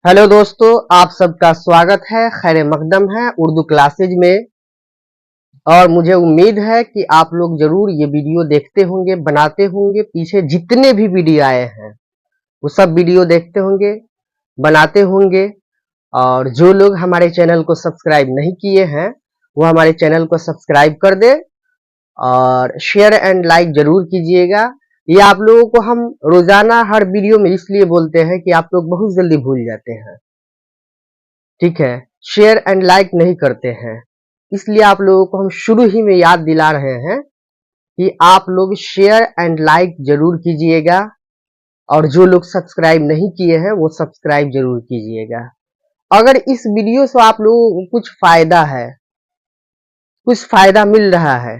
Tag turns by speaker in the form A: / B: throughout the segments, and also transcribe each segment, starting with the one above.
A: Hello दोस्तों, आप सबका स्वागत है। खैर मकदम है उर्दू क्लासेज में। और मुझे उम्मीद है कि आप लोग जरूर ये वीडियो देखते होंगे, बनाते होंगे। पीछे जितने भी वीडियो आए हैं वो सब वीडियो देखते होंगे, बनाते होंगे। और जो लोग हमारे चैनल को सब्सक्राइब नहीं किए हैं वो हमारे चैनल को सब्सक्राइब कर दे और शेयर एंड लाइक जरूर कीजिएगा। ये आप लोगों को हम रोजाना हर वीडियो में इसलिए बोलते हैं कि आप लोग बहुत जल्दी भूल जाते हैं, ठीक है। शेयर एंड लाइक नहीं करते हैं, इसलिए आप लोगों को हम शुरू ही में याद दिला रहे हैं कि आप लोग शेयर एंड लाइक जरूर कीजिएगा। और जो लोग सब्सक्राइब नहीं किए हैं वो सब्सक्राइब जरूर कीजिएगा। अगर इस वीडियो से आप लोगों को कुछ फायदा है, कुछ फायदा मिल रहा है,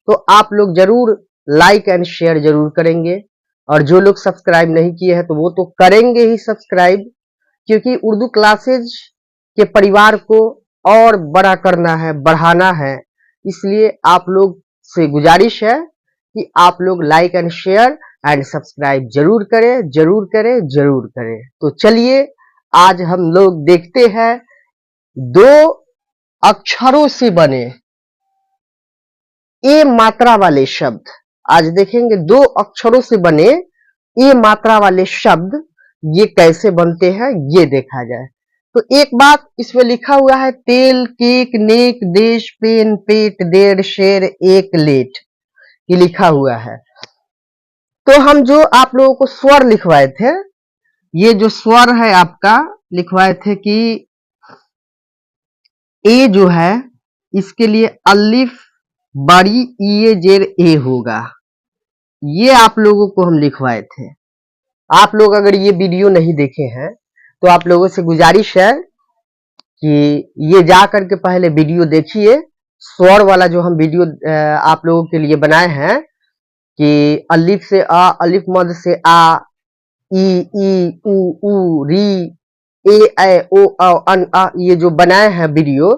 A: तो आप लोग जरूर लाइक एंड शेयर जरूर करेंगे। और जो लोग सब्सक्राइब नहीं किए हैं तो वो तो करेंगे ही सब्सक्राइब, क्योंकि उर्दू क्लासेज के परिवार को और बड़ा करना है, बढ़ाना है। इसलिए आप लोग से गुजारिश है कि आप लोग like and share and subscribe जरूर करें, जरूर करें, जरूर करें। तो चलिए आज हम लोग देखते हैं दो अक्षरों से बने ए मात्रा वाले शब्द। आज देखेंगे दो अक्षरों से बने ए मात्रा वाले शब्द ये कैसे बनते हैं, ये देखा जाए। तो एक बात इसमें लिखा हुआ है तेल, केक, नेक, देश, पेन, पेट, देर, शेर, एक, लेट, ये लिखा हुआ है। तो हम जो आप लोगों को स्वर लिखवाए थे, ये जो स्वर है आपका लिखवाए थे कि ए जो है इसके लिए अलिफ बड़ी ई जेर ए होगा, ये आप लोगों को हम लिखवाए थे। आप लोग अगर ये वीडियो नहीं देखे हैं तो आप लोगों से गुजारिश है कि ये जा करके पहले वीडियो देखिए। स्वर वाला जो हम वीडियो आप लोगों के लिए बनाए हैं कि अलिफ से अ, अलिफ मद से आ, ई उ री, ए ओ अन अ, ये जो बनाए हैं वीडियो,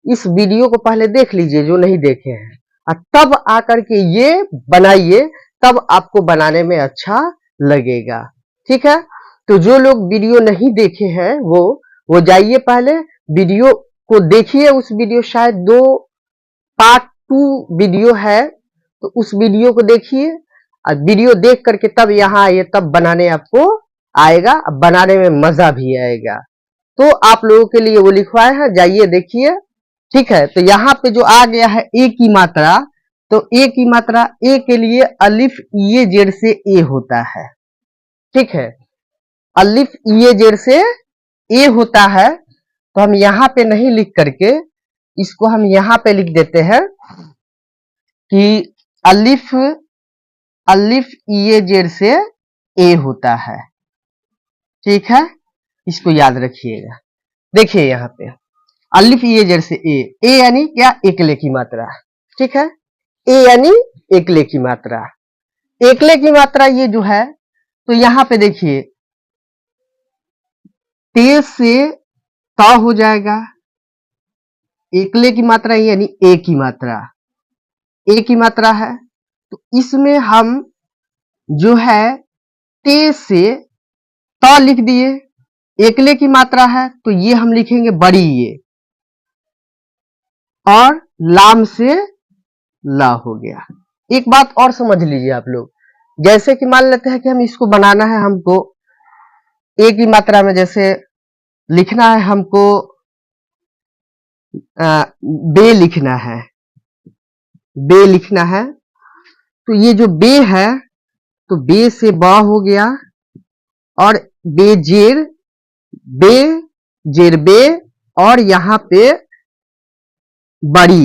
A: इस वीडियो को पहले देख लीजिए जो नहीं देखे हैं, और तब आकर के ये बनाइए, तब आपको बनाने में अच्छा लगेगा, ठीक है। तो जो लोग वीडियो नहीं देखे हैं वो जाइए पहले वीडियो को देखिए। उस वीडियो शायद दो पार्ट 2 वीडियो है, तो उस वीडियो को देखिए और वीडियो देख करके तब यहाँ आइए, तब बनाने आपको आएगा, बनाने में मजा भी आएगा। तो आप लोगों के लिए वो लिखवाए हैं, जाइए देखिए, ठीक है। तो यहाँ पे जो आ गया है ए की मात्रा, तो ए की मात्रा ए के लिए अलिफ ये जेर से ए होता है, ठीक है। अलिफ ये जेर से ए होता है, तो हम यहाँ पे नहीं लिख करके इसको हम यहाँ पे लिख देते हैं कि अलिफ अलिफ ये जेर से ए होता है, ठीक है। इसको याद रखिएगा। देखिए यहाँ पे अलिफ ये जेर से ए यानी क्या, एकले की मात्रा, ठीक है। ए यानी एकले की मात्रा। एकले की मात्रा ये जो है, तो यहाँ पे देखिए ते से ता हो जाएगा, एकले की मात्रा यानी ए की मात्रा, ए की मात्रा है। तो इसमें हम जो है ते से ता लिख दिए, एकले की मात्रा है तो ये हम लिखेंगे बड़ी ये, और लाम से ला हो गया। एक बात और समझ लीजिए आप लोग, जैसे कि मान लेते हैं कि हम इसको बनाना है, हमको ए की मात्रा में जैसे लिखना है, हमको बे लिखना है, बे लिखना है। तो ये जो बे है, तो बे से बा हो गया, और बेजेर बे जेर बे, और यहाँ पे बड़ी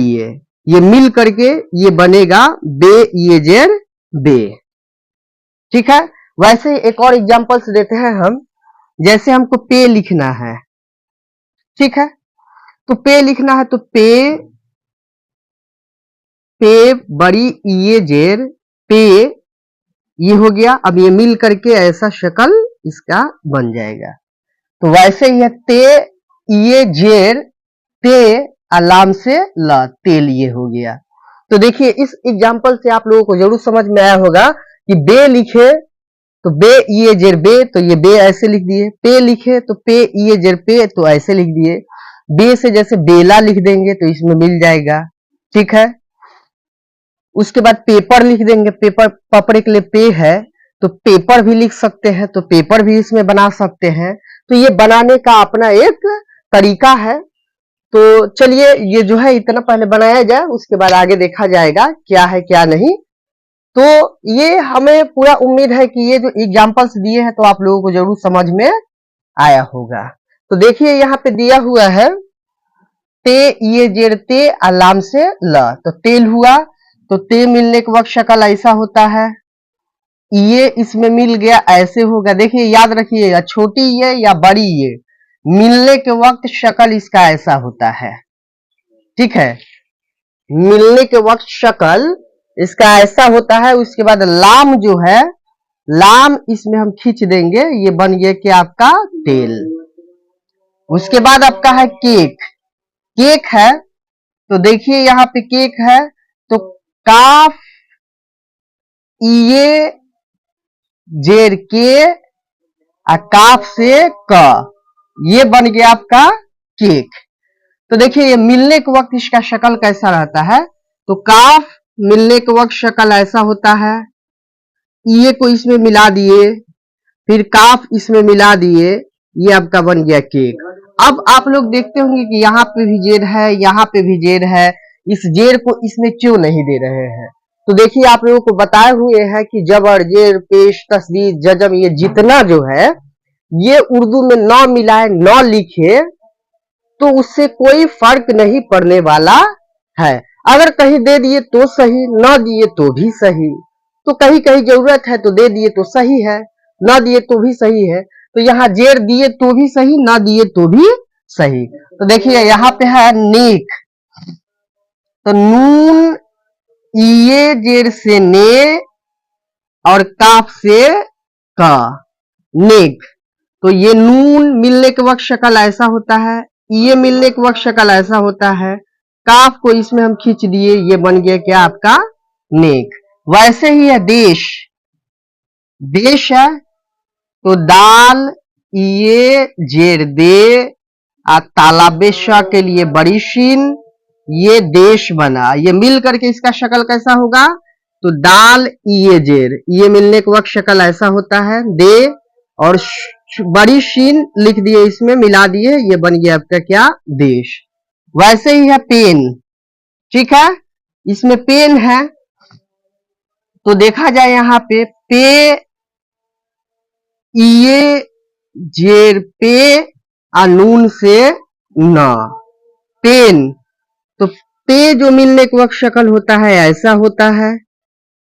A: ये मिल करके ये बनेगा बे ये जेर बे, ठीक है। वैसे एक और एग्जांपल्स देते हैं हम, जैसे हमको पे लिखना है, ठीक है। तो पे लिखना है तो पे पे बड़ी ये जेर पे, ये हो गया। अब ये मिल करके ऐसा शक्ल इसका बन जाएगा। तो वैसे ही है ते ये जेर ते, अलाम से ला, तेल, ये हो गया। तो देखिए इस एग्जाम्पल से आप लोगों को जरूर समझ में आया होगा कि बे लिखे तो बे ये जेर बे, तो ये बे ऐसे लिख दिए। पे लिखे तो पे ये जेर पे, तो ऐसे लिख दिए। बे से जैसे बेला लिख देंगे तो इसमें मिल जाएगा, ठीक है। उसके बाद पेपर लिख देंगे, पेपर पपड़े के लिए पे है, तो पेपर भी लिख सकते हैं, तो पेपर भी इसमें बना सकते हैं। तो ये बनाने का अपना एक तरीका है। तो चलिए ये जो है इतना पहले बनाया जाए, उसके बाद आगे देखा जाएगा क्या है क्या नहीं। तो ये हमें पूरा उम्मीद है कि ये जो एग्जाम्पल्स दिए हैं तो आप लोगों को जरूर समझ में आया होगा। तो देखिए यहाँ पे दिया हुआ है ते ये जेर ते अलाम से ल, तो तेल हुआ, तो ते मिलने के वक्त शक्ल ऐसा होता है। ये इसमें मिल गया ऐसे होगा। देखिए याद रखिए, या छोटी ये या बड़ी ये, मिलने के वक्त शक्ल इसका ऐसा होता है, ठीक है। मिलने के वक्त शक्ल इसका ऐसा होता है। उसके बाद लाम जो है, लाम इसमें हम खींच देंगे, ये बन गया क्या आपका तेल। उसके बाद आपका है केक, केक है, तो देखिए यहाँ पे केक है, तो काफ ये जेर के काफ से क, ये बन गया आपका केक। तो देखिए ये मिलने के वक्त इसका शक्ल कैसा रहता है, तो काफ मिलने के वक्त शक्ल ऐसा होता है। ये को इसमें मिला दिए, फिर काफ इसमें मिला दिए, ये आपका बन गया केक। अब आप लोग देखते होंगे कि यहाँ पे भी जेर है, यहाँ पे भी जेर है, इस जेर को इसमें क्यों नहीं दे रहे हैं। तो देखिए आप लोगों को बताए हुए हैं कि जबर जेर पेश तस्दीर जजम ये जितना जो है ये उर्दू में न मिलाए न लिखे तो उससे कोई फर्क नहीं पड़ने वाला है। अगर कहीं दे दिए तो सही, न दिए तो भी सही। तो कहीं कहीं जरूरत है तो दे दिए तो सही है, न दिए तो भी सही है। तो यहाँ जेर दिए तो भी सही, ना दिए तो भी सही। तो देखिए यहाँ पे है नेक, तो नून ये जेर से ने और काफ से का, नेक। तो ये नून मिलने के वक्त शक्ल ऐसा होता है, ये मिलने के वक्त शक्ल ऐसा होता है। काफ को इसमें हम खींच दिए, ये बन गया क्या आपका नेक। वैसे ही है देश, देश है, तो दाल ये जेर दे तालाबेशा के लिए बड़ी शीन, ये देश बना। ये मिल करके इसका शक्ल कैसा होगा, तो दाल ये जेर, ये मिलने के वक्त शक्ल ऐसा होता है दे, और बड़ी शीन लिख दिए, इसमें मिला दिए, ये बन गया आपका क्या देश। वैसे ही है पेन, ठीक है, इसमें पेन है, तो देखा जाए यहाँ पे ये जेर पे नून से न, पेन। तो पे जो मिलने के वक्त शक्ल होता है ऐसा होता है,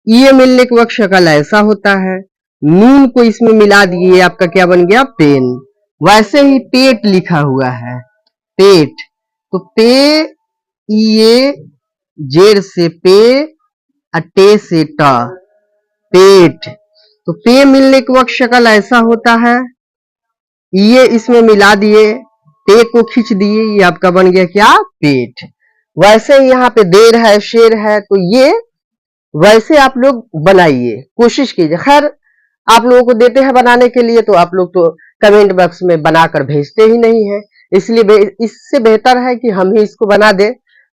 A: ये मिलने के वक्त शक्ल ऐसा होता है, नून को इसमें मिला दिए, आपका क्या बन गया पेन। वैसे ही पेट लिखा हुआ है, पेट, तो पे ये जेर से पे टे से ट, पेट। तो पे मिलने के वक्त शक्ल ऐसा होता है, ये इसमें मिला दिए, पे को खींच दिए, ये आपका बन गया क्या पेट। वैसे ही यहाँ पे देर है शेर है, तो ये वैसे आप लोग बनाइए, कोशिश कीजिए। खैर आप लोगों को देते हैं बनाने के लिए, तो आप लोग तो कमेंट बॉक्स में बनाकर भेजते ही नहीं है, इसलिए इससे बेहतर है कि हम ही इसको बना दे।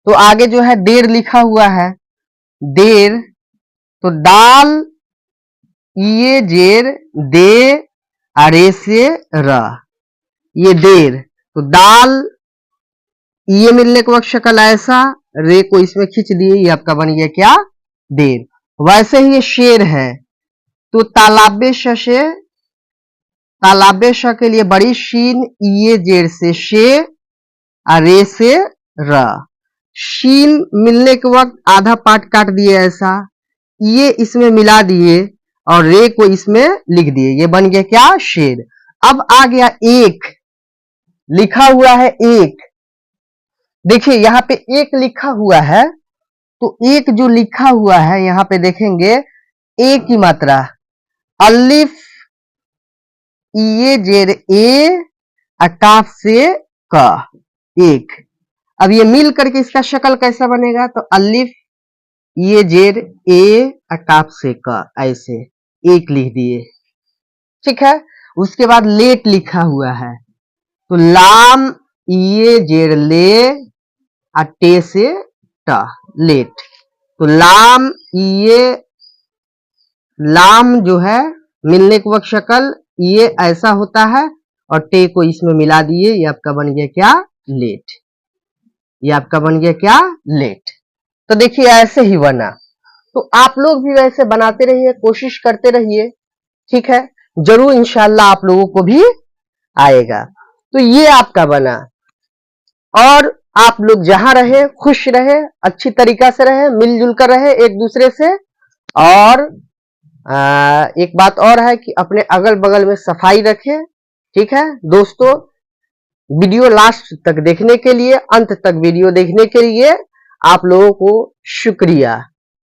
A: तो आगे जो है देर लिखा हुआ है, देर, तो दाल ये जेर दे अरे से र, ये देर, तो दाल ये मिलने के वक्त शक्ल ऐसा, रे को इसमें खींच दिए, ये आपका बन गया क्या देर। वैसे ही ये शेर है, तो तालाबे शे, तालाबे श के लिए बड़ी शीन, ये जेर से शे रे से र, शीन मिलने के वक्त आधा पार्ट काट दिए ऐसा, ये इसमें मिला दिए और रे को इसमें लिख दिए, ये बन गया क्या शेर। अब आ गया एक, लिखा हुआ है एक, देखिए यहाँ पे एक लिखा हुआ है, तो एक जो लिखा हुआ है यहाँ पे देखेंगे एक की मात्रा, अलिफ ये जेर ए काफ से क, एक। अब ये मिल करके इसका शक्ल कैसा बनेगा, तो अलिफ ये जेर ए काफ से क, ऐसे एक लिख दिए, ठीक है। उसके बाद लेट लिखा हुआ है, तो लाम ये जेर ले अटे से ट लेट, तो लाम ये लाम जो है मिलने के वक्त शक्ल ये ऐसा होता है और टे को इसमें मिला दिए, ये आपका बन गया क्या लेट, ये आपका बन गया क्या लेट। तो देखिए ऐसे ही बना, तो आप लोग भी वैसे बनाते रहिए, कोशिश करते रहिए, ठीक है, जरूर इंशाल्लाह आप लोगों को भी आएगा। तो ये आपका बना, और आप लोग जहां रहे खुश रहे, अच्छी तरीका से रहे, मिलजुल कर रहे एक दूसरे से। और एक बात और है कि अपने अगल बगल में सफाई रखें, ठीक है दोस्तों। वीडियो लास्ट तक देखने के लिए, अंत तक वीडियो देखने के लिए आप लोगों को शुक्रिया।